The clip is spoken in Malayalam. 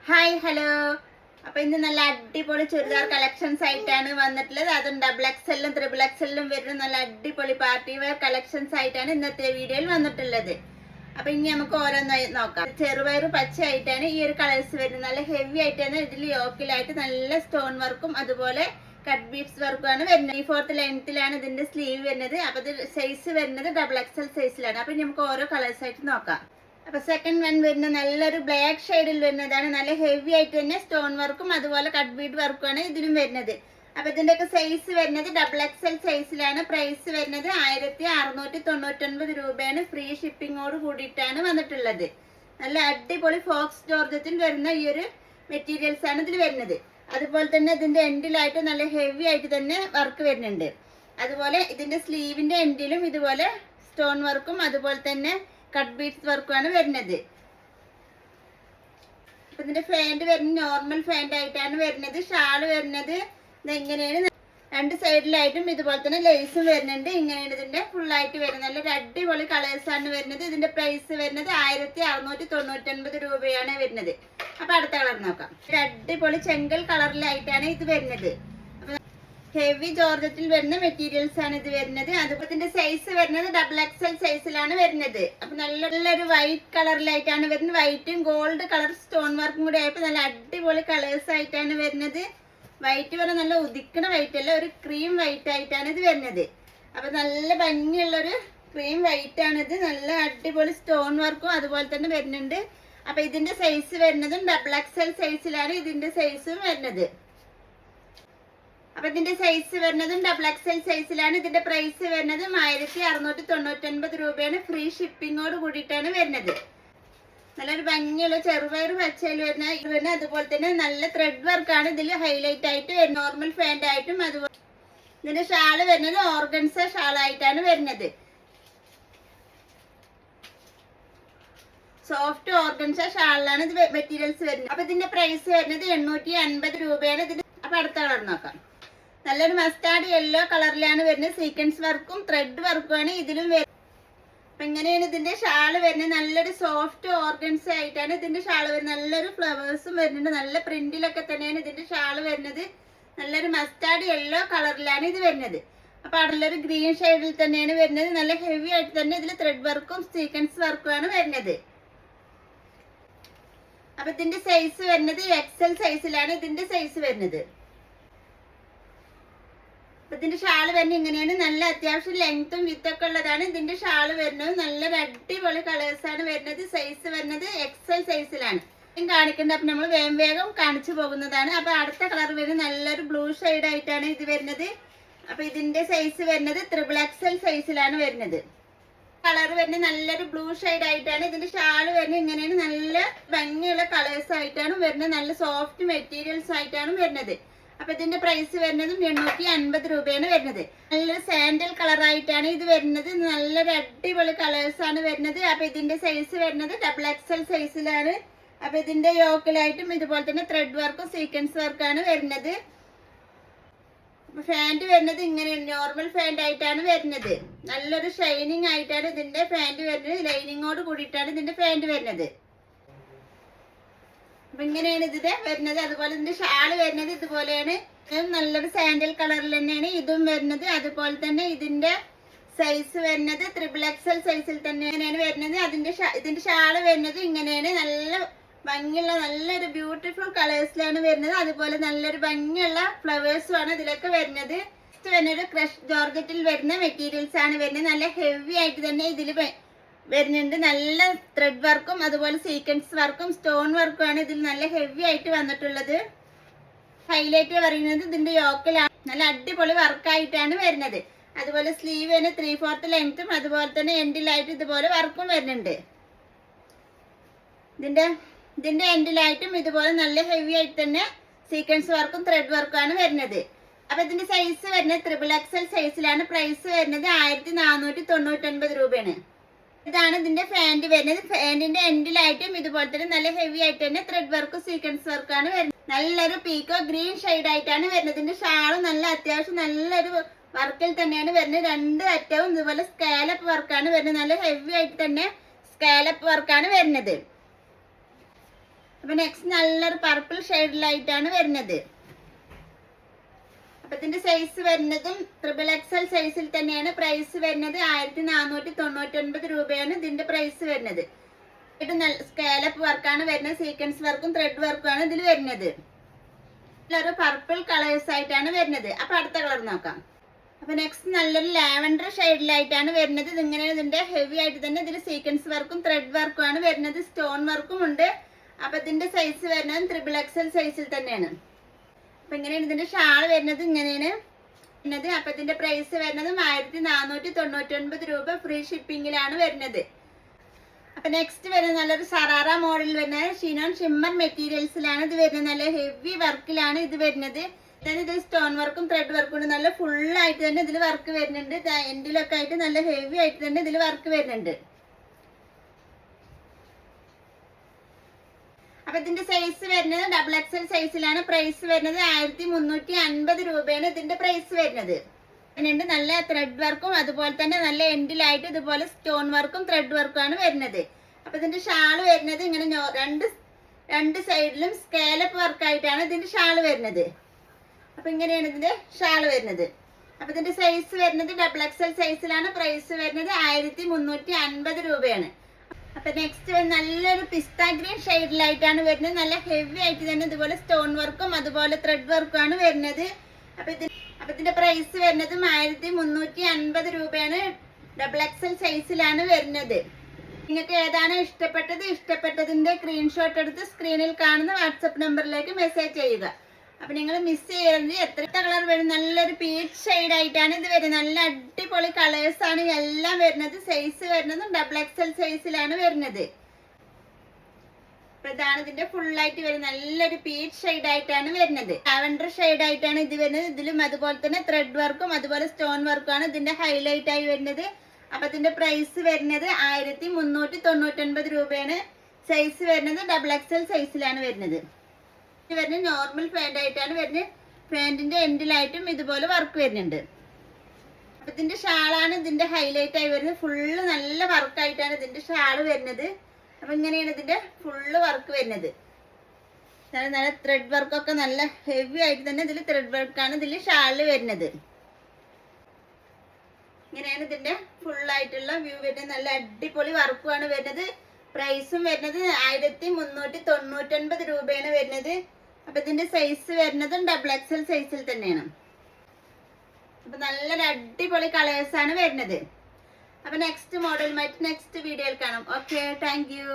Hi hello. അപ്പൊ ഇന്ന് നല്ല അടിപൊളി ചുരിദാർ കളക്ഷൻസ് ആയിട്ടാണ് വന്നിട്ടുള്ളത്. അതും ഡബിൾ എക്സെല്ലും ട്രിപ്പിൾ എക്സെല്ലും വരുന്ന നല്ല അടിപൊളി പാർട്ടി വെയർ കളക്ഷൻസ് ആയിട്ടാണ് ഇന്നത്തെ വീഡിയോയിൽ വന്നിട്ടുള്ളത്. അപ്പൊ ഇനി നമുക്ക് ഓരോന്നായി നോക്കാം. ചെറുപയർ പച്ച ആയിട്ടാണ് ഈ ഒരു കളേഴ്സ് വരുന്നത്. നല്ല ഹെവി ആയിട്ടാണ്. ഇതിൽ യോക്കിലായിട്ട് നല്ല സ്റ്റോൺ വർക്കും അതുപോലെ കട്ട് ബീഡ്സ് വർക്കുമാണ് വരുന്നത്. 3/4 ലെങ്ത്തിലാണ് ഇതിന്റെ സ്ലീവ് വരുന്നത്. അപ്പൊ ഇത് സൈസ് വരുന്നത് ഡബിൾ എക്സൽ സൈസിലാണ്. അപ്പൊ നമുക്ക് ഓരോ കളേഴ്സ് ആയിട്ട് നോക്കാം. അപ്പൊ സെക്കൻഡ് വൺ വരുന്ന നല്ലൊരു ബ്ലാക്ക് ഷെയ്ഡിൽ വരുന്നതാണ്. നല്ല ഹെവി ആയിട്ട് തന്നെ സ്റ്റോൺ വർക്കും അതുപോലെ കട്ട് ബീഡ് വർക്കുമാണ് ഇതിലും വരുന്നത്. അപ്പൊ ഇതിന്റെയൊക്കെ സൈസ് വരുന്നത് ഡബിൾ എക്സൽ സൈസിലാണ്. പ്രൈസ് വരുന്നത് 1699 രൂപയാണ്. ഫ്രീ ഷിപ്പിങ്ങോട് കൂടിയിട്ടാണ് വന്നിട്ടുള്ളത്. നല്ല അടിപൊളി ഫോക്സ് ജോർജറ്റിൽ വരുന്ന ഈ ഒരു മെറ്റീരിയൽസ് ആണ് ഇതിൽ വരുന്നത്. അതുപോലെ തന്നെ ഇതിന്റെ എൻഡിലായിട്ട് നല്ല ഹെവി ആയിട്ട് തന്നെ വർക്ക് വരുന്നുണ്ട്. അതുപോലെ ഇതിന്റെ സ്ലീവിന്റെ എൻഡിലും ഇതുപോലെ സ്റ്റോൺ വർക്കും അതുപോലെ തന്നെ കട്ട് ബീഡ്സ് വർക്കുമാണ് വരുന്നത്. അപ്പൊ ഇതിന്റെ ഫാന്റ് വരുന്നത് നോർമൽ ഫാന്റ് ആയിട്ടാണ് വരുന്നത്. ഷാള് വരുന്നത് ഇങ്ങനെയാണ്. രണ്ട് സൈഡിലായിട്ടും ഇതുപോലെ തന്നെ ലേസും വരുന്നുണ്ട്. ഇങ്ങനെയാണ് ഇതിന്റെ ഫുൾ ആയിട്ട് വരുന്നത്. നല്ലൊരു അടിപൊളി കളേഴ്സ് ആണ് വരുന്നത്. ഇതിന്റെ പ്രൈസ് വരുന്നത് 1699 രൂപയാണ് വരുന്നത്. അപ്പൊ അടുത്ത കളർ നോക്കാം. ഒരു അടിപൊളി ചെങ്കൽ കളറിലായിട്ടാണ് ഇത് വരുന്നത്. ഹെവി ജോർജറ്റിൽ വരുന്ന മെറ്റീരിയൽസ് ആണ് ഇത് വരുന്നത്. അതുപോലെ ഇതിന്റെ സൈസ് വരുന്നത് ഡബിൾ എക്സൽ സൈസിലാണ് വരുന്നത്. അപ്പൊ നല്ലൊരു വൈറ്റ് കളറിലായിട്ടാണ് വരുന്നത്. വൈറ്റും ഗോൾഡ് കളർ സ്റ്റോൺ വർക്കും കൂടി ആയപ്പോ നല്ല അടിപൊളി കളേഴ്സ് ആയിട്ടാണ് വരുന്നത്. വൈറ്റ് പറഞ്ഞാൽ നല്ല ഉദിക്കണ വൈറ്റ് അല്ല, ഒരു ക്രീം വൈറ്റ് ആയിട്ടാണ് ഇത് വരുന്നത്. അപ്പൊ നല്ല ഭംഗിയുള്ളൊരു ക്രീം വൈറ്റ് ആണ് ഇത്. നല്ല അടിപൊളി സ്റ്റോൺ വർക്കും അതുപോലെ തന്നെ വരുന്നുണ്ട്. അപ്പൊ ഇതിന്റെ സൈസ് വരുന്നതും ഡബിൾ എക്സൽ സൈസിലാണ് ഇതിന്റെ സൈസും വരുന്നത്. അപ്പൊ ഇതിന്റെ സൈസ് വരുന്നതും ഡബിൾ എക്സൽ സൈസിലാണ്. ഇതിന്റെ പ്രൈസ് വരുന്നതും 1699 രൂപയാണ്. ഫ്രീ ഷിപ്പിങ്ങോട് കൂടിയിട്ടാണ് വരുന്നത്. നല്ലൊരു ഭംഗിയുള്ള ചെറുപയർ പച്ചയിൽ വരുന്ന അതുപോലെ തന്നെ നല്ല ത്രെഡ് വർക്കാണ് ഇതിൽ ഹൈലൈറ്റ് ആയിട്ട് വരുന്നത്. നോർമൽ ഫാന്റ് ആയിട്ടും അതുപോലെ ഇതിന്റെ ഷാള് വരുന്നത് ഓർഗൻസ ഷാളായിട്ടാണ് വരുന്നത്. സോഫ്റ്റ് ഓർഗൻസ ഷാളിലാണ് ഇത് മെറ്റീരിയൽസ് വരുന്നത്. അപ്പൊ ഇതിന്റെ പ്രൈസ് വരുന്നത് 850 രൂപയാണ്. ഇതിന് അപ്പൊ അടുത്ത കളർ നോക്കാം. നല്ലൊരു മസ്റ്റാർഡ് യെല്ലോ കളറിലാണ് വരുന്നത്. സീക്വൻസ് വർക്കും ത്രെഡ് വർക്കുമാണ് ഇതിലും വരുന്നത്. അപ്പൊ ഇങ്ങനെയാണ് ഇതിന്റെ ഷാള് വരുന്നത്. നല്ലൊരു സോഫ്റ്റ് ഓർഗൻസ ആയിട്ടാണ് ഇതിന്റെ ഷാള് വരുന്നത്. നല്ലൊരു ഫ്ലവേഴ്സും വരുന്നുണ്ട്. നല്ല പ്രിന്റിലൊക്കെ തന്നെയാണ് ഇതിന്റെ ഷാള് വരുന്നത്. നല്ലൊരു മസ്റ്റാർഡ് യെല്ലോ കളറിലാണ് ഇത് വരുന്നത്. അപ്പൊ നല്ലൊരു ഗ്രീൻ ഷെയ്ഡിൽ തന്നെയാണ് വരുന്നത്. നല്ല ഹെവി ആയിട്ട് തന്നെ ഇതിൽ ത്രെഡ് വർക്കും സീക്വൻസ് വർക്കുമാണ് വരുന്നത്. അപ്പൊ ഇതിന്റെ സൈസ് വരുന്നത് എക്സൽ സൈസിലാണ് ഇതിന്റെ സൈസ് വരുന്നത്. ഇതിന്റെ ഷാള് വരുന്നത് ഇങ്ങനെയാണ്. നല്ല അത്യാവശ്യം ലെങ്ത്തും വിത്തൊക്കെ ഉള്ളതാണ് ഇതിന്റെ ഷാള് വരുന്നത്. നല്ലൊരു അടിപൊളി കളേഴ്സ് ആണ് വരുന്നത്. സൈസ് വരുന്നത് എക്സൽ സൈസിലാണ് കാണിക്കേണ്ടത്. അപ്പൊ നമ്മൾ വേഗം കാണിച്ചു പോകുന്നതാണ്. അപ്പൊ അടുത്ത കളർ വരുന്നത് നല്ലൊരു ബ്ലൂ ഷെയ്ഡ് ആയിട്ടാണ് ഇത് വരുന്നത്. അപ്പൊ ഇതിന്റെ സൈസ് വരുന്നത് ട്രിപ്പിൾ എക്സൽ സൈസിലാണ് വരുന്നത്. കളർ വരുന്നത് നല്ലൊരു ബ്ലൂ ഷെയ്ഡ് ആയിട്ടാണ്. ഇതിന്റെ ഷാള് വരുന്നത് ഇങ്ങനെയാണ്. നല്ല ഭംഗിയുള്ള കളേഴ്സ് ആയിട്ടാണ് വരുന്നത്. നല്ല സോഫ്റ്റ് മെറ്റീരിയൽസ് ആയിട്ടാണ് വരുന്നത്. അപ്പൊ ഇതിന്റെ പ്രൈസ് വരുന്നതും 850 രൂപയാണ് വരുന്നത്. നല്ലൊരു സാൻഡൽ കളർ ആയിട്ടാണ് ഇത് വരുന്നത്. നല്ലൊരു അടിപൊളി കളേഴ്സ് ആണ് വരുന്നത്. അപ്പൊ ഇതിന്റെ സൈസ് വരുന്നത് ഡബിൾ എക്സൽ സൈസിലാണ്. അപ്പൊ ഇതിന്റെ യോക്കിലായിട്ടും ഇതുപോലെ തന്നെ ത്രെഡ് വർക്കും സീക്വൻസ് വർക്കാണ് വരുന്നത്. ഫാന്റ് വരുന്നത് ഇങ്ങനെ നോർമൽ ഫാന്റ് ആയിട്ടാണ് വരുന്നത്. നല്ലൊരു ഷൈനിങ് ആയിട്ടാണ് ഇതിന്റെ ഫാന്റ് വരുന്നത്. ലൈനിങ്ങോട് കൂടിയിട്ടാണ് ഇതിന്റെ ഫാന്റ് വരുന്നത്. അപ്പൊ ഇങ്ങനെയാണ് ഇതിന്റെ വരുന്നത്. അതുപോലെ ഇതിന്റെ ഷാള് വരുന്നത് ഇതുപോലെയാണ്. നല്ലൊരു സാൻഡൽ കളറിൽ തന്നെയാണ് ഇതും വരുന്നത്. അതുപോലെ തന്നെ ഇതിന്റെ സൈസ് വരുന്നത് ട്രിപ്പിൾ എക്സൽ സൈസിൽ തന്നെയാണ് വരുന്നത്. ഇതിന്റെ ഷാള് വരുന്നത് ഇങ്ങനെയാണ്. നല്ല ഭംഗിയുള്ള നല്ലൊരു ബ്യൂട്ടിഫുൾ കളേഴ്സിലാണ് വരുന്നത്. അതുപോലെ നല്ലൊരു ഭംഗിയുള്ള ഫ്ലവേഴ്സും ആണ് ഇതിലൊക്കെ വരുന്നത്. ഒരു ക്രഷ് ജോർജറ്റിൽ വരുന്ന മെറ്റീരിയൽസ് ആണ് വരുന്നത്. നല്ല ഹെവി ആയിട്ട് തന്നെ ഇതിൽ വരുന്നുണ്ട്. നല്ല ത്രെഡ് വർക്കും അതുപോലെ സീക്വൻസ് വർക്കും സ്റ്റോൺ വർക്കും ആണ് ഇതിൽ നല്ല ഹെവി ആയിട്ട് വന്നിട്ടുള്ളത്. ഹൈലൈറ്റ് പറയുന്നത് ഇതിന്റെ യോക്കിലാണ്. നല്ല അടിപൊളി വർക്കായിട്ടാണ് വരുന്നത്. അതുപോലെ സ്ലീവിന് 3/4 ലെങ്ത്തും അതുപോലെ തന്നെ എൻഡിലായിട്ട് ഇതുപോലെ വർക്കും വരുന്നുണ്ട്. ഇതിന്റെ എൻഡിലായിട്ടും ഇതുപോലെ നല്ല ഹെവി ആയിട്ട് തന്നെ സീക്വൻസ് വർക്കും ത്രെഡ് വർക്കും ആണ് വരുന്നത്. അപ്പൊ ഇതിന്റെ സൈസ് വരുന്നത് ട്രിപ്പിൾ എക്സൽ സൈസിലാണ്. പ്രൈസ് വരുന്നത് 1499 രൂപയാണ്. ഇതാണ് ഇതിന്റെ ഫാന്റ് വരുന്നത്. ഫാന്റിന്റെ എൻഡിലായിട്ടും ഇതുപോലെ തന്നെ നല്ല ഹെവി ആയിട്ട് തന്നെ ത്രെഡ് വർക്കും സീക്വൻസ് വർക്കാണ് വരുന്നത്. നല്ലൊരു പീക്കോ ഗ്രീൻ ഷെയ്ഡ് ആയിട്ടാണ് വരുന്നത്. ഇതിന്റെ ഷാളും നല്ല അത്യാവശ്യം നല്ലൊരു വർക്കിൽ തന്നെയാണ് വരുന്നത്. രണ്ട് അറ്റവും ഇതുപോലെ സ്കാലപ്പ് വർക്കാണ് വരുന്നത്. നല്ല ഹെവി ആയിട്ട് തന്നെ സ്കാലപ്പ് വർക്കാണ് വരുന്നത്. അപ്പൊ നെക്സ്റ്റ് നല്ലൊരു പർപ്പിൾ ഷെയ്ഡിലായിട്ടാണ് വരുന്നത്. അപ്പൊ ഇതിന്റെ സൈസ് വരുന്നതും XXL സൈസിൽ തന്നെയാണ്. പ്രൈസ് വരുന്നത് 1499 രൂപയാണ് ഇതിന്റെ പ്രൈസ് വരുന്നത്. ഇത് സ്കാലപ്പ് വർക്കാണ് വരുന്നത്. സീക്വൻസ് വർക്കും ത്രെഡ് വർക്കും ആണ് ഇതിൽ വരുന്നത്. നല്ലൊരു പർപ്പിൾ കളേഴ്സ് ആയിട്ടാണ് വരുന്നത്. അപ്പൊ അടുത്ത കളർ നോക്കാം. അപ്പൊ നെക്സ്റ്റ് നല്ലൊരു ലാവൻഡർ ഷെയ്ഡിലായിട്ടാണ് വരുന്നത്. ഇതിങ്ങനെ ഇതിന്റെ ഹെവി ആയിട്ട് തന്നെ ഇതിൽ സീക്വൻസ് വർക്കും ത്രെഡ് വർക്കും ആണ് വരുന്നത്. സ്റ്റോൺ വർക്കും ഉണ്ട്. അപ്പൊ ഇതിന്റെ സൈസ് വരുന്നത് XXL സൈസിൽ തന്നെയാണ്. അപ്പൊ ഇങ്ങനെയാണ് ഇതിന്റെ ഷാള് വരുന്നത്. ഇങ്ങനെയാണ് വരുന്നത്. അപ്പൊ ഇതിന്റെ പ്രൈസ് വരുന്നത് 1499 രൂപ. ഫ്രീ ഷിപ്പിംഗിലാണ് വരുന്നത്. അപ്പൊ നെക്സ്റ്റ് വരുന്നത് നല്ലൊരു സറാറ മോഡൽ വരുന്നത്. ഷിനോൺ ഷിമ്മർ മെറ്റീരിയൽസിലാണ് ഇത് വരുന്നത്. നല്ല ഹെവി വർക്കിലാണ് ഇത് വരുന്നത്. ഇത് സ്റ്റോൺ വർക്കും ത്രെഡ് വർക്കും ഉണ്ട്. നല്ല ഫുൾ ആയിട്ട് തന്നെ ഇതിൽ വർക്ക് വരുന്നുണ്ട്. എൻഡിലൊക്കെ ആയിട്ട് നല്ല ഹെവി ആയിട്ട് തന്നെ ഇതിൽ വർക്ക് വരുന്നുണ്ട്. അപ്പൊ ഇതിന്റെ സൈസ് വരുന്നത് XXL സൈസിലാണ്. പ്രൈസ് വരുന്നത് 1350 രൂപയാണ് ഇതിന്റെ പ്രൈസ് വരുന്നത്. അതിനുണ്ട് നല്ല ത്രെഡ് വർക്കും അതുപോലെ തന്നെ നല്ല എൻഡിലായിട്ട് ഇതുപോലെ സ്റ്റോൺ വർക്കും ത്രെഡ് വർക്കും ആണ് വരുന്നത്. അപ്പൊ ഇതിന്റെ ഷാള് വരുന്നത് ഇങ്ങനെ രണ്ട് സൈഡിലും സ്കാലപ്പ് വർക്കായിട്ടാണ് ഇതിന്റെ ഷാള് വരുന്നത്. അപ്പൊ ഇങ്ങനെയാണ് ഇതിന്റെ ഷാള് വരുന്നത്. അപ്പൊ ഇതിന്റെ സൈസ് വരുന്നത് XXL സൈസിലാണ്. പ്രൈസ് വരുന്നത് 1350 രൂപയാണ്. അപ്പൊ നെക്സ്റ്റ് നല്ലൊരു പിസ്ത ഗ്രീൻ ഷെയ്ഡിലായിട്ടാണ് വരുന്നത്. നല്ല ഹെവി ആയിട്ട് തന്നെ ഇതുപോലെ സ്റ്റോൺ വർക്കും അതുപോലെ ത്രെഡ് വർക്കും ആണ് വരുന്നത്. അപ്പൊ ഇതിന്റെ പ്രൈസ് വരുന്നത് 1350 രൂപയാണ്. XXL സൈസിലാണ് വരുന്നത്. നിങ്ങൾക്ക് ഏതാണ് ഇഷ്ടപ്പെട്ടതിന്റെ സ്ക്രീൻഷോട്ട് എടുത്ത് സ്ക്രീനിൽ കാണുന്ന വാട്സപ്പ് നമ്പറിലേക്ക് മെസ്സേജ് ചെയ്യുക. അപ്പൊ നിങ്ങൾ മിസ് ചെയ്യരുത്. എത്ര കളർ വരും? നല്ലൊരു പീച്ച് ഷെയ്ഡ് ആയിട്ടാണ് ഇത് വരുന്നത്. നല്ല അടിപൊളി കളേഴ്സ് ആണ് എല്ലാം വരുന്നത്. സൈസ് വരുന്നതും XXL സൈസിലാണ് വരുന്നത്. ഇതാണ് ഇതിന്റെ ഫുൾ ആയിട്ട് വരുന്നത്. നല്ലൊരു പീച്ച് ഷെയ്ഡ് ആയിട്ടാണ് വരുന്നത്. ലാവൻഡർ ഷെയ്ഡ് ആയിട്ടാണ് ഇത് വരുന്നത്. ഇതിലും അതുപോലെ തന്നെ ത്രെഡ് വർക്കും അതുപോലെ സ്റ്റോൺ വർക്കും ആണ് ഇതിന്റെ ഹൈലൈറ്റ് ആയി വരുന്നത്. അപ്പൊ ഇതിന്റെ പ്രൈസ് വരുന്നത് 1399 രൂപയാണ്. സൈസ് വരുന്നത് XXL സൈസിലാണ് വരുന്നത്. ഇത് വരുന്നത് നോർമൽ പാന്റ് ആയിട്ടാണ് വരുന്നത്. പാന്റിന്റെ എൻഡിലായിട്ടും ഇതുപോലെ വർക്ക് വരുന്നുണ്ട്. അപ്പൊ ഇതിന്റെ ഷാളാണ് ഇതിന്റെ ഹൈലൈറ്റ് ആയി വരുന്നത്. ഫുള്ള് നല്ല വർക്കായിട്ടാണ് ഇതിന്റെ ഷാള് വരുന്നത്. അപ്പൊ ഇങ്ങനെയാണ് ഇതിന്റെ ഫുള്ള് വർക്ക് വരുന്നത്. നല്ല ത്രെഡ് വർക്കൊക്കെ നല്ല ഹെവി ആയിട്ട് തന്നെ ഇതിൽ ത്രെഡ് വർക്കാണ് ഇതിൽ ഷാളില് വരുന്നത്. ഇങ്ങനെയാണ് ഇതിന്റെ ഫുൾ ആയിട്ടുള്ള വ്യൂ വരുന്നത്. നല്ല അടിപൊളി വർക്കുമാണ് വരുന്നത്. പ്രൈസും വരുന്നത് 1399 രൂപയാണ് വരുന്നത്. അപ്പൊ ഇതിന്റെ സൈസ് വരുന്നതും XXL സൈസിൽ തന്നെയാണ്. അപ്പൊ നല്ലൊരു അടിപൊളി കളേഴ്സ് ആണ് വരുന്നത്. അപ്പൊ നെക്സ്റ്റ് മോഡലുമായിട്ട് നെക്സ്റ്റ് വീഡിയോയിൽ കാണാം. Okay, thank you.